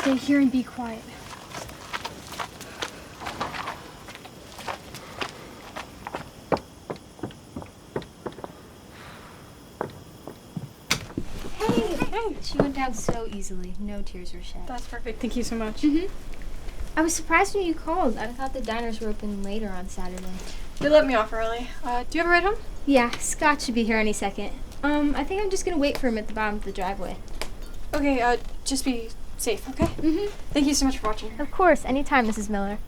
stay here and be quiet. Hey! She went down so easily. No tears were shed. That's perfect. Thank you so much. I was surprised when you called. I thought the diners were open later on Saturday. They let me off early. Do you have a ride home? Yeah, Scott should be here any second. I think I'm just gonna wait for him at the bottom of the driveway. Okay, just be safe, okay? Thank you so much for watching. Of course, anytime, Mrs. Miller.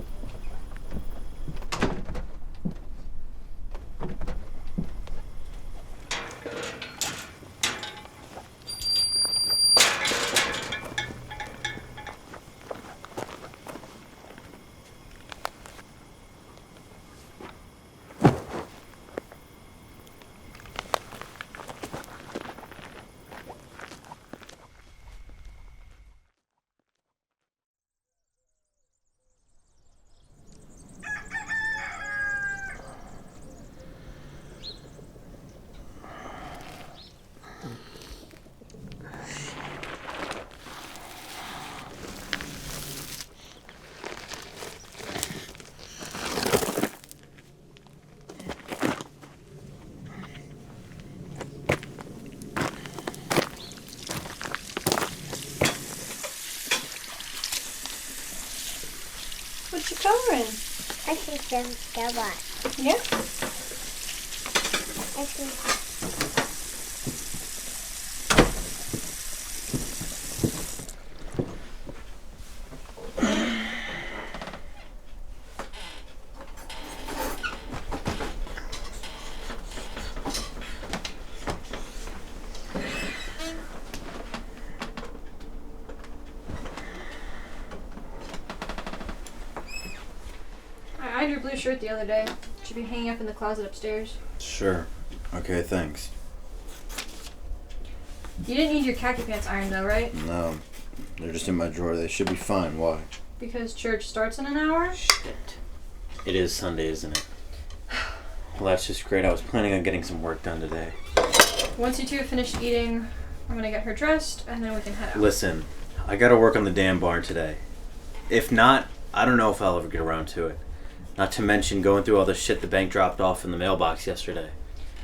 What you coloring? I think the robot. Yeah? I think I ironed your blue shirt the other day. Should be hanging up in the closet upstairs. Sure. Okay, thanks. You didn't need your khaki pants ironed though, right? No, they're just in my drawer. They should be fine. Why? Because church starts in an hour? Shit. It is Sunday, isn't it? Well, that's just great. I was planning on getting some work done today. Once you two have finished eating, I'm gonna get her dressed and then we can head out. Listen, I gotta work on the damn barn today. If not, I don't know if I'll ever get around to it. Not to mention going through all the shit the bank dropped off in the mailbox yesterday.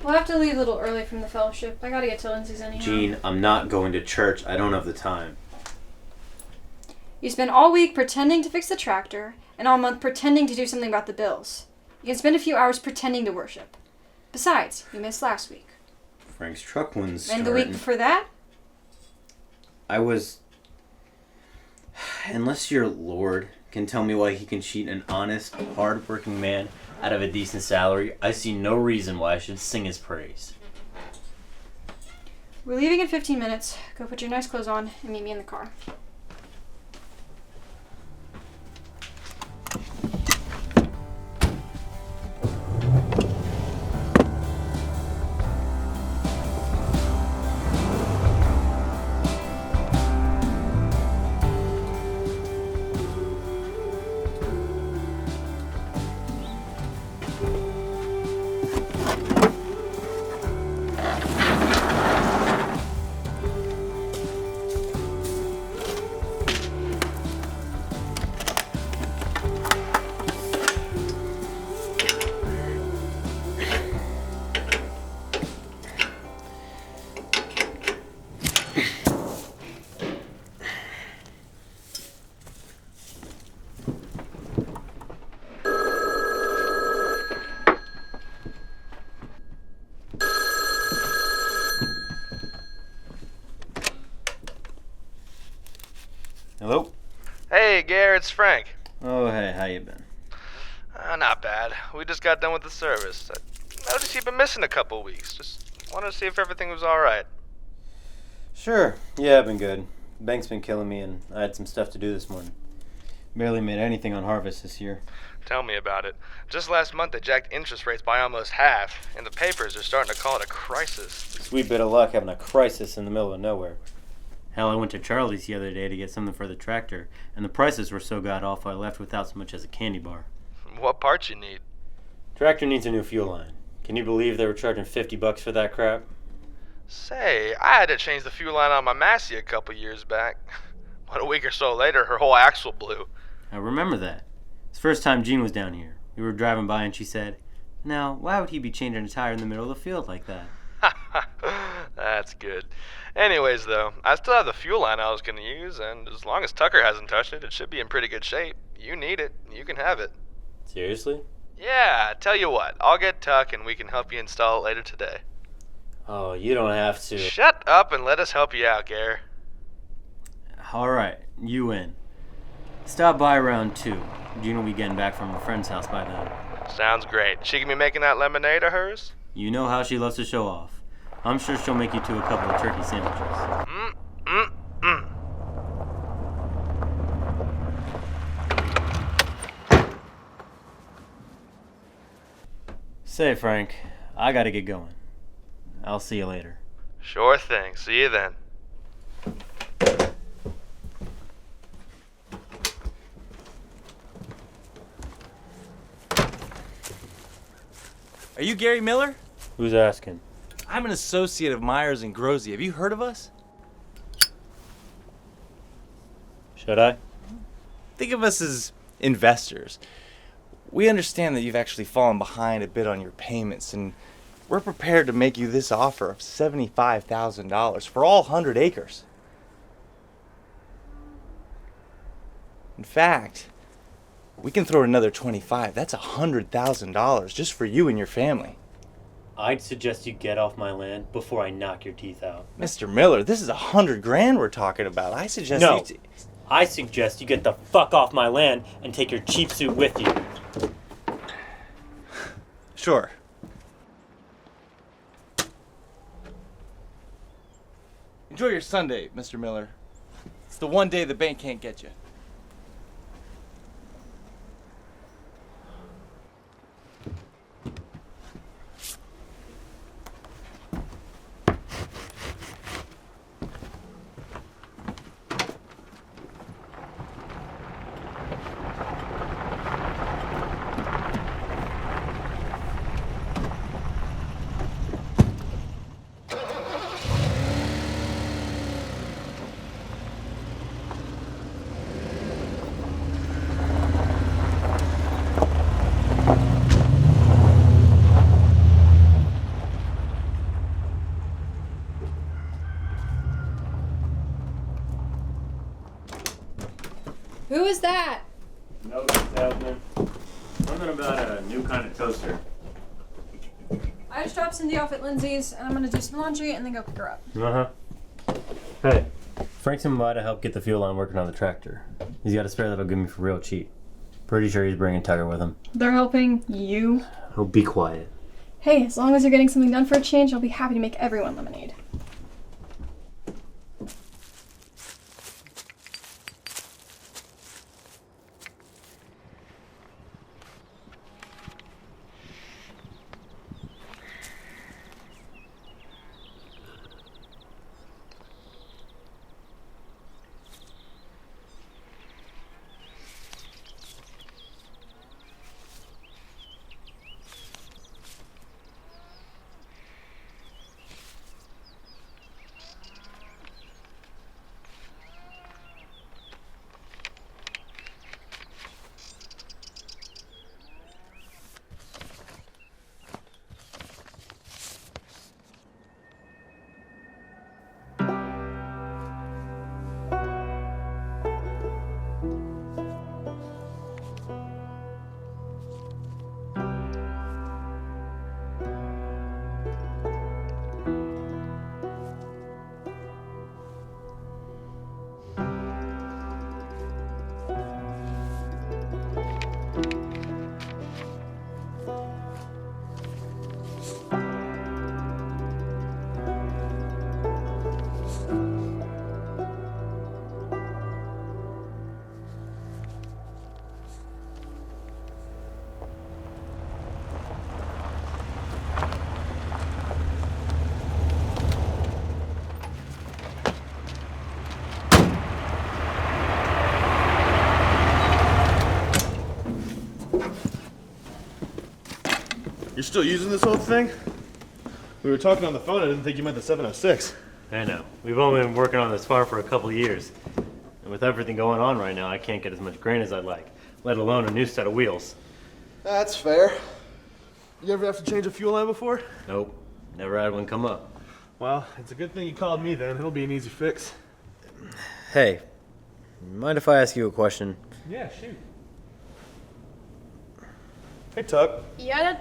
We'll have to leave a little early from the fellowship. I gotta get to Lindsay's anyhow. Gene, I'm not going to church. I don't have the time. You spend all week pretending to fix the tractor and all month pretending to do something about the bills. You can spend a few hours pretending to worship. Besides, you missed last week. Frank's truck one's starting. And the week before that? I was... Unless your Lord can tell me why he can cheat an honest, hard-working man out of a decent salary, I see no reason why I should sing his praise. We're leaving in 15 minutes. Go put your nice clothes on and meet me in the car. Hello? Hey, Gare, it's Frank. Oh, hey, how you been? Not bad. We just got done with the service. I noticed you've been missing a couple weeks. Just wanted to see if everything was alright. Sure. Yeah, I've been good. The bank's been killing me, and I had some stuff to do this morning. Barely made anything on harvest this year. Tell me about it. Just last month they jacked interest rates by almost half, and the papers are starting to call it a crisis. Sweet bit of luck having a crisis in the middle of nowhere. Hell, I went to Charlie's the other day to get something for the tractor, and the prices were so god-awful I left without so much as a candy bar. What parts you need? Tractor needs a new fuel line. Can you believe they were charging $50 for that crap? Say, I had to change the fuel line on my Massey a couple years back. But a week or so later, her whole axle blew. I remember that. It's the first time Jean was down here. We were driving by and she said, "Now, why would he be changing a tire in the middle of the field like that?" That's good. Anyways, though, I still have the fuel line I was going to use, and as long as Tucker hasn't touched it, it should be in pretty good shape. You need it. You can have it. Seriously? Yeah, tell you what. I'll get Tuck, and we can help you install it later today. Oh, you don't have to. Shut up and let us help you out, Gare. Alright, you win. Stop by around 2. Jean will be getting back from her friend's house by then. Sounds great. She can be making that lemonade of hers? You know how she loves to show off. I'm sure she'll make you 2 a couple of turkey sandwiches. Say, Frank, I gotta get going. I'll see you later. Sure thing. See you then. Are you Gary Miller? Who's asking? I'm an associate of Myers and Grosey. Have you heard of us? Should I? Think of us as investors. We understand that you've actually fallen behind a bit on your payments, and we're prepared to make you this offer of $75,000 for all 100 acres. In fact, we can throw another 25. That's $100,000 just for you and your family. I'd suggest you get off my land before I knock your teeth out. Mr. Miller, this is $100,000 we're talking about. I suggest No. you... I suggest you get the fuck off my land and take your cheap suit with you. Sure. Enjoy your Sunday, Mr. Miller. It's the one day the bank can't get you. Who is that? No, salesman. Something about a new kind of toaster. I just dropped Cindy off at Lindsay's, and I'm gonna do some laundry and then go pick her up. Hey, Frank's in by to help get the fuel line working on the tractor. He's got a spare that'll give me for real cheap. Pretty sure he's bringing Tucker with him. They're helping you? Oh, be quiet. Hey, as long as you're getting something done for a change, I'll be happy to make everyone lemonade. You're still using this old thing? We were talking on the phone, I didn't think you meant the 706. I know. We've only been working on this farm for a couple of years. And with everything going on right now, I can't get as much grain as I'd like, let alone a new set of wheels. That's fair. You ever have to change a fuel line before? Nope, never had one come up. Well, it's a good thing you called me then. It'll be an easy fix. Hey, mind if I ask you a question? Yeah, shoot. Hey, Tuck. Yeah, Dad?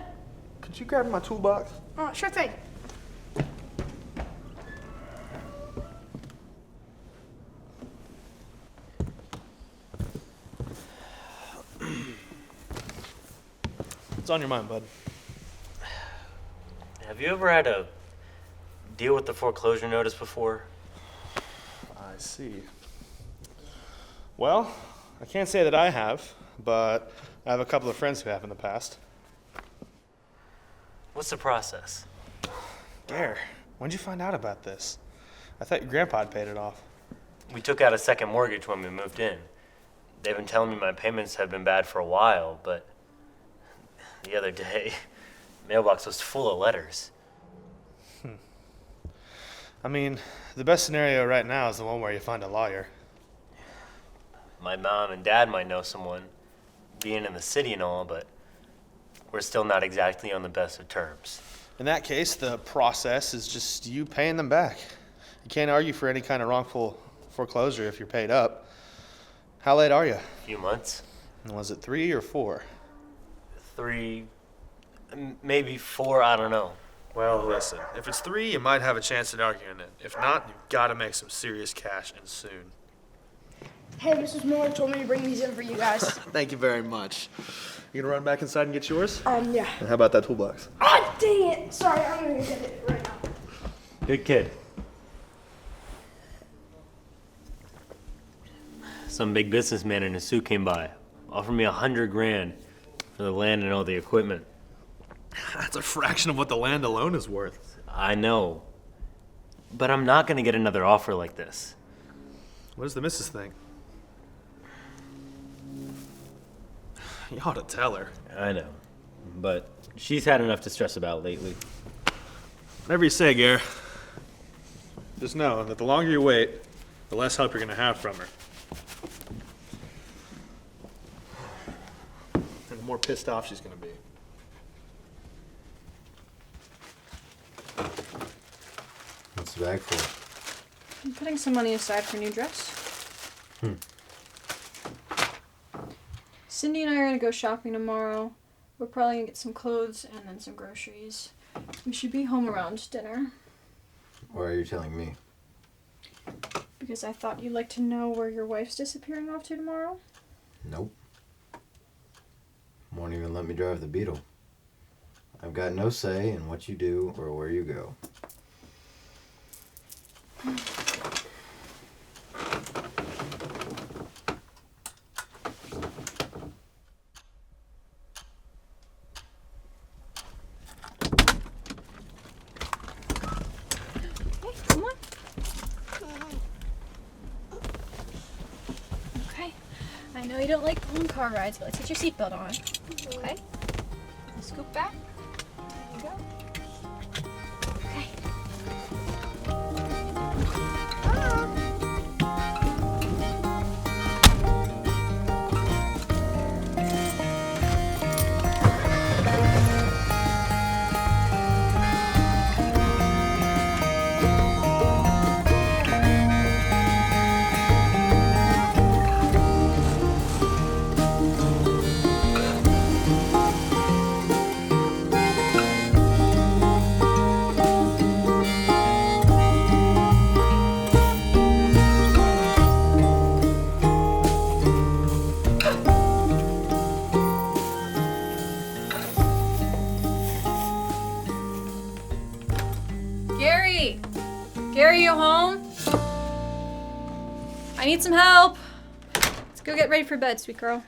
Could you grab my toolbox? Oh, sure thing. What's on your mind, bud? Have you ever had to deal with the foreclosure notice before? I see. Well, I can't say that I have, but I have a couple of friends who have in the past. What's the process? Gare, when'd you find out about this? I thought your grandpa had paid it off. We took out a second mortgage when we moved in. They've been telling me my payments have been bad for a while, but the other day, mailbox was full of letters. I mean, the best scenario right now is the one where you find a lawyer. My mom and dad might know someone, being in the city and all, but we're still not exactly on the best of terms. In that case, the process is just you paying them back. You can't argue for any kind of wrongful foreclosure if you're paid up. How late are you? A few months. Was it 3 or 4? 3, maybe 4, I don't know. Well, listen, if it's 3, you might have a chance at arguing it. If not, you've got to make some serious cash, and soon. Hey, Mrs. Miller told me to bring these in for you guys. Thank you very much. You gonna run back inside and get yours? Yeah. And how about that toolbox? Ah, dang it! Sorry, I'm gonna get it right now. Good kid. Some big businessman in a suit came by, offered me $100,000 for the land and all the equipment. That's a fraction of what the land alone is worth. I know, but I'm not gonna get another offer like this. What does the missus think? You ought to tell her. I know, but she's had enough to stress about lately. Whatever you say, Gare. Just know that the longer you wait, the less help you're gonna have from her. And the more pissed off she's gonna be. What's the bag for? I'm putting some money aside for a new dress. Cindy and I are going to go shopping tomorrow. We're probably going to get some clothes and then some groceries. We should be home around dinner. Why are you telling me? Because I thought you'd like to know where your wife's disappearing off to tomorrow. Nope. Won't even let me drive the Beetle. I've got no say in what you do or where you go. Come on. Okay. I know you don't like long car rides, but let's get your seatbelt on. Okay? Scoop back. There you go. Okay. Gary! Gary, you home? I need some help. Let's go get ready for bed, sweet girl.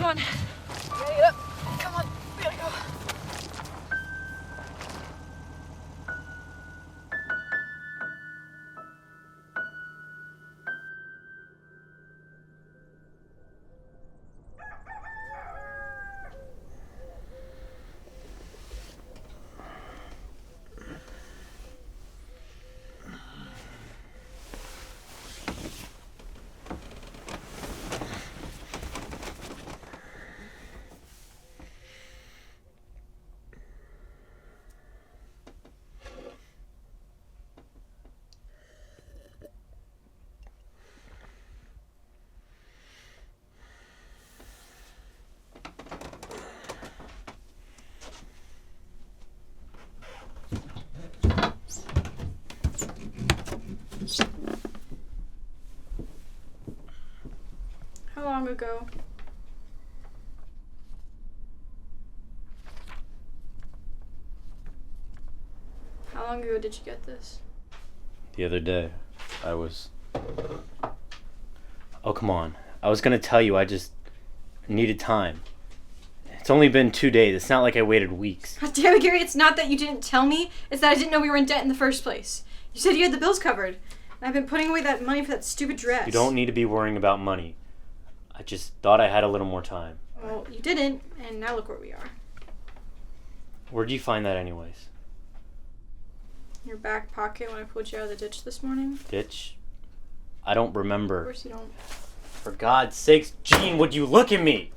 on. We gotta get up. Come on. We gotta go. How long ago? How long ago did you get this? The other day, I was... Oh, come on. I was gonna tell you, I just needed time. It's only been 2 days. It's not like I waited weeks. God damn it, Gary, it's not that you didn't tell me. It's that I didn't know we were in debt in the first place. You said you had the bills covered. And I've been putting away that money for that stupid dress. You don't need to be worrying about money. I just thought I had a little more time. Well, you didn't, and now look where we are. Where'd you find that anyways? In your back pocket when I pulled you out of the ditch this morning. Ditch? I don't remember. Of course you don't. For God's sakes, Gene, would you look at me?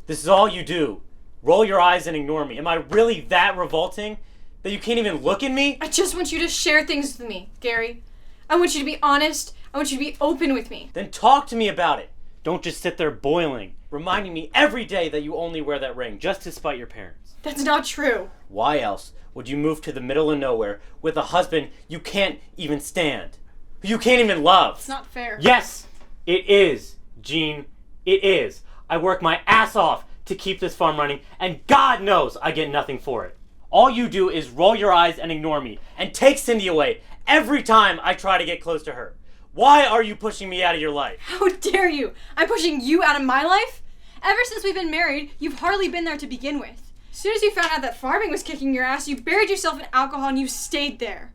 This is all you do. Roll your eyes and ignore me. Am I really that revolting that you can't even look at me? I just want you to share things with me, Gary. I want you to be honest. I want you to be open with me. Then talk to me about it. Don't just sit there boiling, reminding me every day that you only wear that ring just to spite your parents. That's not true. Why else would you move to the middle of nowhere with a husband you can't even stand? Who you can't even love? It's not fair. Yes, it is, Gene. It is. I work my ass off to keep this farm running, and God knows I get nothing for it. All you do is roll your eyes and ignore me, and take Cindy away every time I try to get close to her. Why are you pushing me out of your life? How dare you? I'm pushing you out of my life? Ever since we've been married, you've hardly been there to begin with. As soon as you found out that farming was kicking your ass, you buried yourself in alcohol and you stayed there.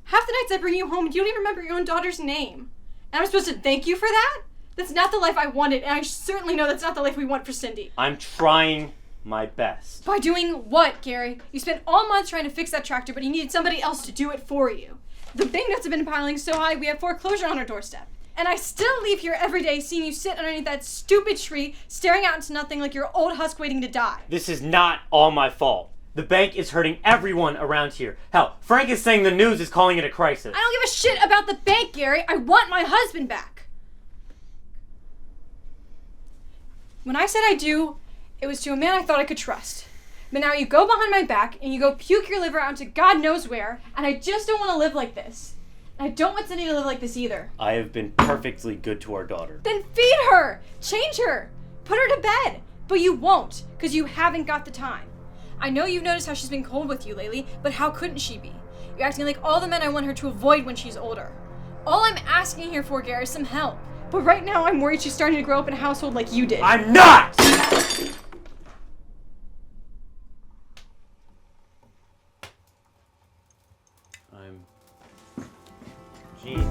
Half the nights I bring you home, you don't even remember your own daughter's name. And I'm supposed to thank you for that? That's not the life I wanted, and I certainly know that's not the life we want for Cindy. I'm trying my best. By doing what, Gary? You spent all month trying to fix that tractor, but you needed somebody else to do it for you. The bank notes have been piling so high, we have foreclosure on our doorstep. And I still leave here every day seeing you sit underneath that stupid tree, staring out into nothing like you're an old husk waiting to die. This is not all my fault. The bank is hurting everyone around here. Hell, Frank is saying the news is calling it a crisis. I don't give a shit about the bank, Gary. I want my husband back. When I said I do, it was to a man I thought I could trust. But now you go behind my back and you go puke your liver out into God knows where, and I just don't want to live like this. And I don't want Cindy to live like this either. I have been perfectly good to our daughter. Then feed her! Change her! Put her to bed! But you won't, because you haven't got the time. I know you've noticed how she's been cold with you lately, but how couldn't she be? You're acting like all the men I want her to avoid when she's older. All I'm asking here for, Gary, is some help. But right now I'm worried she's starting to grow up in a household like you did. I'm not! Gene,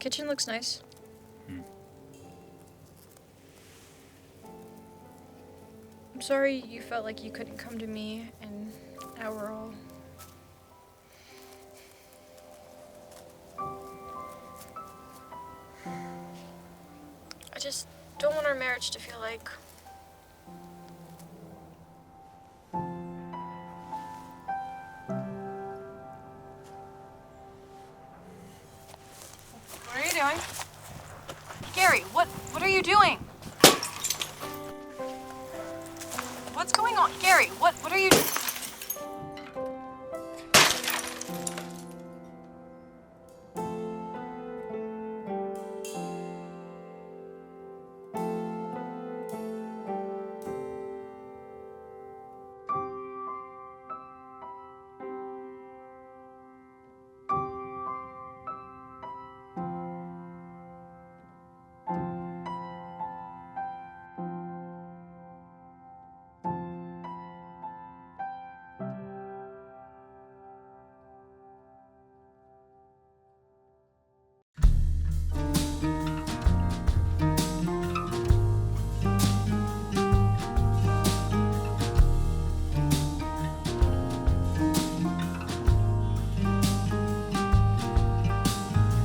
Kitchen looks nice. I'm sorry you felt like you couldn't come to me and now we're all... I just don't want our marriage to feel like... What are you doing? Gary, what are you doing? What's going on? Gary, what are you doing?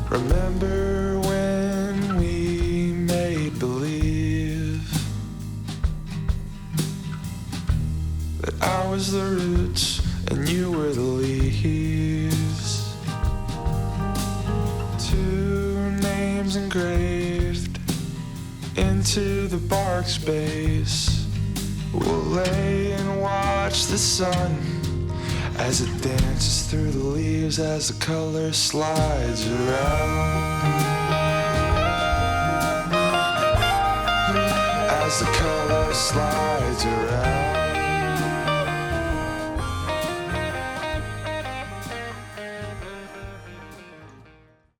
Remember when we made believe that I was the roots and you were the leaves? Two names engraved into the bark space. We'll lay and watch the sun as it dances through the leaves, as the color slides around. As the color slides around.